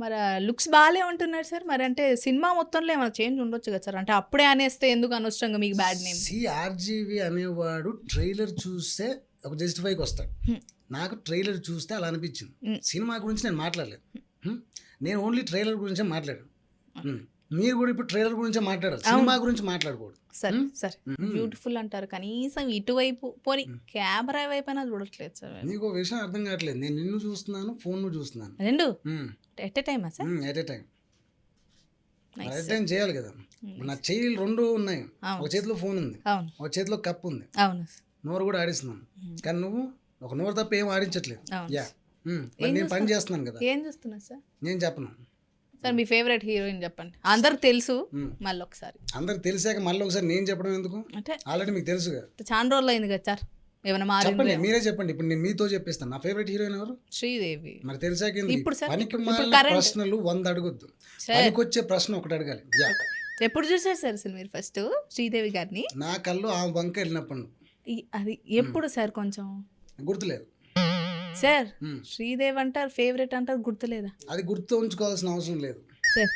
మరి లుక్స్ బాగాలే ఉంటున్నారు సార్. మరి అంటే సినిమా మొత్తంలో ఏమైనా చేంజ్ ఉండొచ్చు కదా సార్. అంటే అప్పుడే అనేస్తే ఎందుకు అనవసరంగా మీకు బ్యాడ్ నేమ్? ఆర్జీవి అనేవాడు ట్రైలర్ చూస్తే ఒక జస్టిఫైకి వస్తాడు. నాకు ట్రైలర్ చూస్తే అలా అనిపించింది. సినిమా గురించి నేను మాట్లాడలేదు. నేను ఓన్లీ ట్రైలర్ గురించే మాట్లాడాను. మీరు కూడా ఇప్పుడు ట్రైలర్ గురించే మాట్లాడారు, సినిమా గురించి మాట్లాడకూడదు. సార్ సార్ బ్యూటిఫుల్ అంటారు, కనీసం ఇటువైపు పోనీ కెమెరా వైపు అయినా చూడట్లేదు సార్. నీకు ఒక విషయం అర్థం కావట్లేదు. నేను నిన్ను చూస్తున్నాను, ఫోన్ చూస్తున్నాను, రెండు ఎట్ ఎ టైమా sir? At a time. At time చేయాలి కదా. నా చెయ్యిలు రెండు ఉన్నాయి. ఒక చేతిలో ఫోన్ ఉంది, అవును ఒక చేతిలో కప్ ఉంది, అవును నోరు కూడా ఆడిస్తున్నాను. కానీ నువ్వు ఒక నోరు తప్ప ఏం ఆడించట్లేదు. అవును. యా మరి నేను పని చేస్తున్నాను కదా, ఏం చూస్తున్నా సార్? నేను చెప్పను. సార్ మీ ఫేవరెట్ హీరోయిన్ చెప్పండి. అందరికి తెలుసు, మళ్ళీ ఒకసారి. అందరికి తెలిసాక మళ్ళీ ఒకసారి నేను చెప్పడం ఎందుకు? అంటే ఆల్రెడీ మీకు తెలుసు కదా. చాలా రోజులు అయింది కదా సార్, ఏమైనా చెప్పండి, మారింది? మీరే చెప్పండి. ఇప్పుడు నేను మీతో చెప్పేస్తాను. నా ఫేవరెట్ హీరోయిన్ ఎవరు? శ్రీదేవి. మరి తెలిసాక ఎందుకు? ఇప్పుడు సార్, పనికి ఇప్పుడు మాలిన current. ప్రశ్నలు 100 అడగొద్దు. పనికొచ్చే ప్రశ్న ఒకటి అడగాలి. యా ఎప్పుడు చూసారు సార్ అసలు మీరు ఫస్ట్ శ్రీదేవి గారిని? నా కళ్ళు ఆ వంక వెళ్ళినప్పుడు. అది ఎప్పుడు సార్? కొంచెం గుర్తులేదు సార్. శ్రీదేవి అంటారు, ఫేవరెట్ అంటారు, గుర్తులేదా? అది గుర్తు ఉంచుకోవాల్సిన అవసరం లేదు. సార్